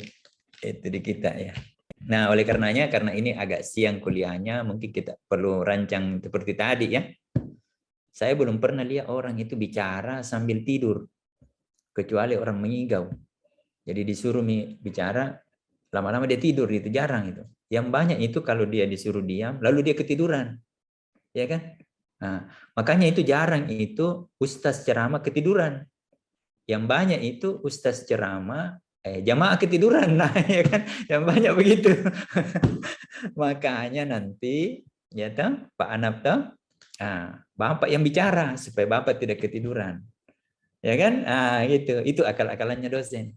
di kita ya. Nah, oleh karenanya, karena ini agak siang kuliahnya, mungkin kita perlu rancang seperti tadi ya. Saya belum pernah lihat orang itu bicara sambil tidur, kecuali orang mengigau. Jadi disuruh bicara, lama-lama dia tidur, itu jarang itu. Yang banyak itu kalau dia disuruh diam, lalu dia ketiduran, ya kan? Nah, makanya itu jarang itu ustaz ceramah ketiduran. Yang banyak itu ustaz ceramah, jamaah ketiduran, nah ya kan? Yang banyak begitu. Makanya nanti, ya toh, Pak Anap toh, Bapak yang bicara supaya Bapak tidak ketiduran. Ya kan? Gitu. Itu akal-akalannya dosen.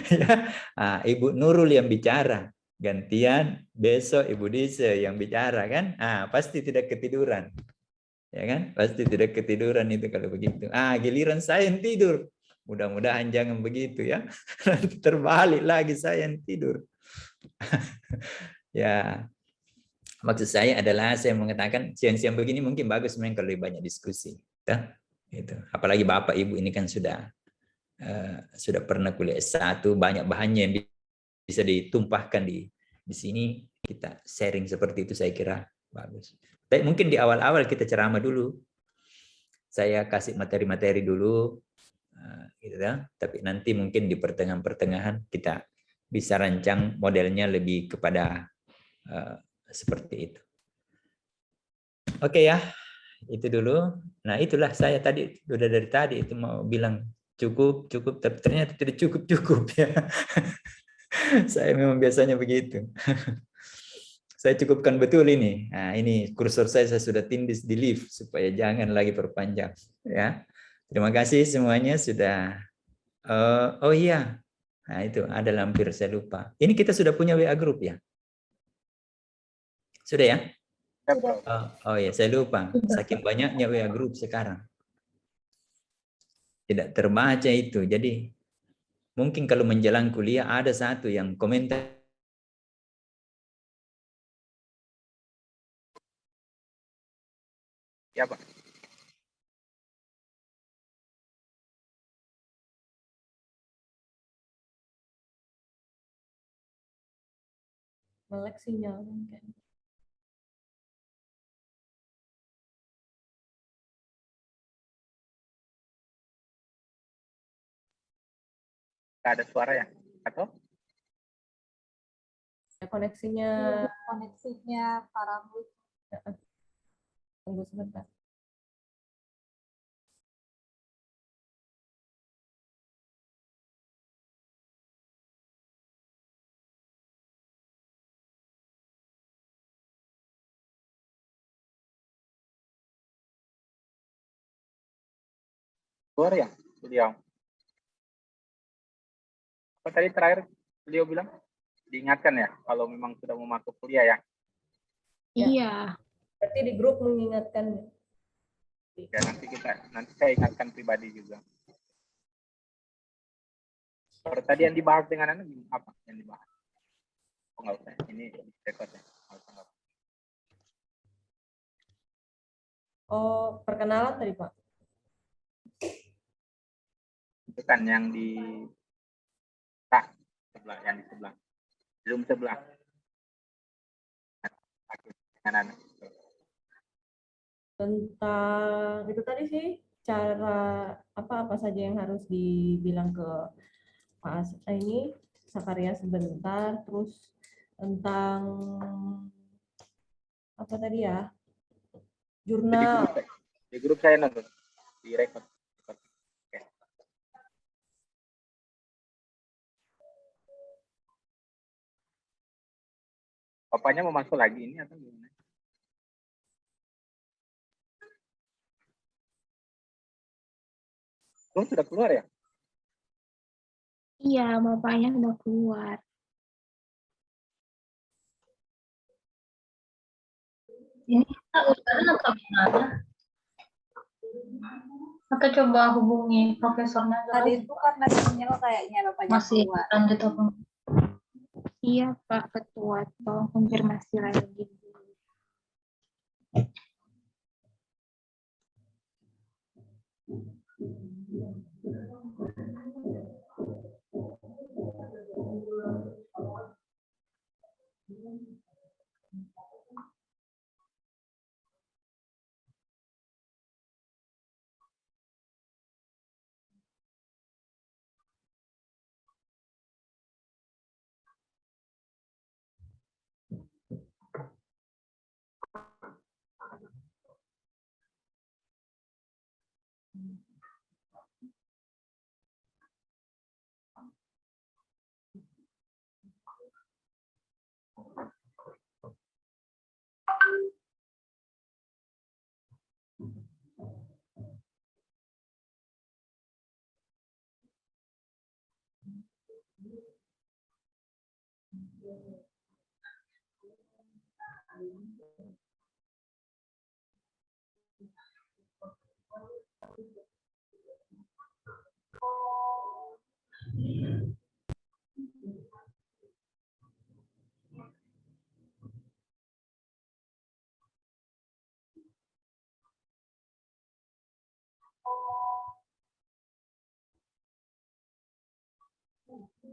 Ya. Ibu Nurul yang bicara. Gantian besok Ibu Dise yang bicara kan? Pasti tidak ketiduran. Ya kan? Pasti tidak ketiduran itu kalau begitu. Giliran saya yang tidur. Mudah-mudahan jangan begitu ya. Nanti terbalik lagi saya yang tidur. Ya. Maksud saya adalah saya mengatakan siang-siang begini mungkin bagus memang kalau lebih banyak diskusi. Gitu. Apalagi Bapak Ibu ini kan sudah pernah kuliah S1, banyak bahannya yang bisa ditumpahkan di sini, kita sharing seperti itu saya kira bagus. Tapi mungkin di awal-awal kita ceramah dulu. Saya kasih materi-materi dulu gitu ya. Tapi nanti mungkin di pertengahan-pertengahan kita bisa rancang modelnya lebih kepada seperti itu. Oke ya. Itu dulu. Nah, itulah saya tadi sudah dari tadi itu mau bilang cukup, tapi ternyata tidak cukup ya. Saya memang biasanya begitu. Saya cukupkan betul ini. Nah, ini kursor saya sudah tindis di lift supaya jangan lagi perpanjang ya. Terima kasih semuanya sudah. Oh iya. Nah, itu ada lampir saya lupa. Ini kita sudah punya WA group ya? Sudah ya? Oh iya, saya lupa. Saking banyaknya WA group sekarang. Tidak terbaca itu. Jadi mungkin kalau menjelang kuliah ada satu yang komentar. Ya, Pak. Melek sinyal mungkin. Nggak ada suara ya? Atau? Koneksinya parah. Tunggu sebentar. Suara ya? Beliau. Apa tadi terakhir beliau bilang? Diingatkan ya, kalau memang sudah mau masuk kuliah ya? Iya. Berarti di grup mengingatkan. Ya, nanti saya ingatkan pribadi juga. Kalau tadi yang dibahas dengan Anda, apa yang dibahas? Oh, nggak usah, ini record ya. Oh, perkenalan tadi, Pak? Itu kan yang di sebelah, yang di sebelah. Zoom sebelah. Dengan Anda. Tentang itu tadi sih, cara apa saja yang harus dibilang ke Pak ini Sakarya sebentar, terus tentang apa tadi ya, jurnal. Di grup saya nonton di record. Oke. Bapaknya mau masuk lagi ini atau gimana? Lu sudah keluar ya? Iya, bapaknya udah keluar. Ini kita udahan atau gimana? Atau coba hubungi profesornya? Tadi itu karena sinyal kayaknya bapaknya masih keluar. lanjut apa? Iya, Pak Ketua. Tolong konfirmasi lagi.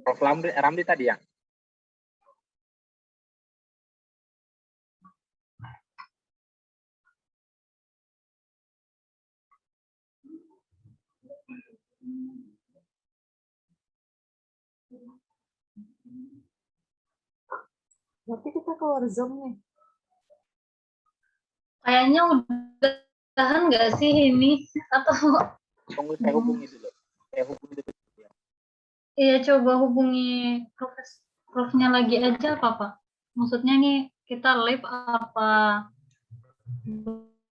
Prof. Ramli tadi ya? Berarti kita keluar Zoom nih. Kayaknya udahan nggak sih ini? Atau Tunggu saya hubungi dulu. Saya hubungi dulu. iya coba hubungi profnya lagi aja apa Pak? Maksudnya nih kita live apa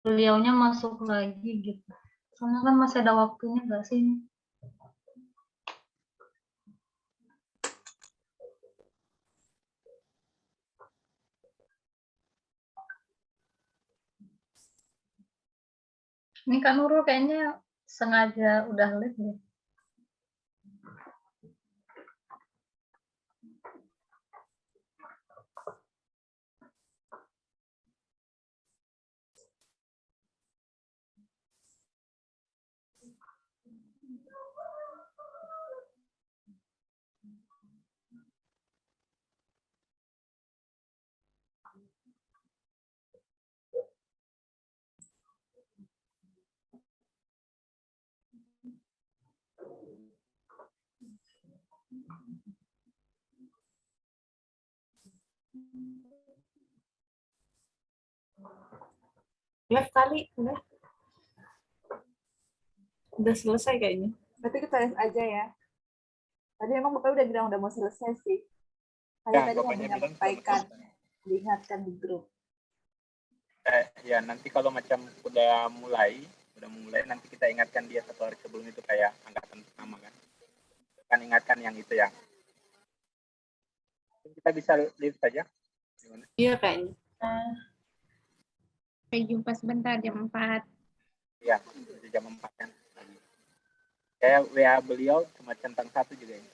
beliaunya masuk lagi gitu. Soalnya kan masih ada waktunya nggak sih ini? Ini Kak Nurul kayaknya sengaja udah live deh. Live kali, udah selesai kayaknya. Berarti kita live aja ya. Tadi emang Bapak udah bilang udah mau selesai sih. Kayak tadi mau menyampaikan, diingatkan di grup. Ya nanti kalau macam udah mulai nanti kita ingatkan dia 1 hari sebelum itu kayak angkatan pertama kan. Kan ingatkan yang itu ya. Kita bisa live saja. Gimana? Iya kayaknya. Sampai jumpa sebentar jam 4. Iya, jam 4 kan. Kayak WA beliau cuma centang 1 juga ini.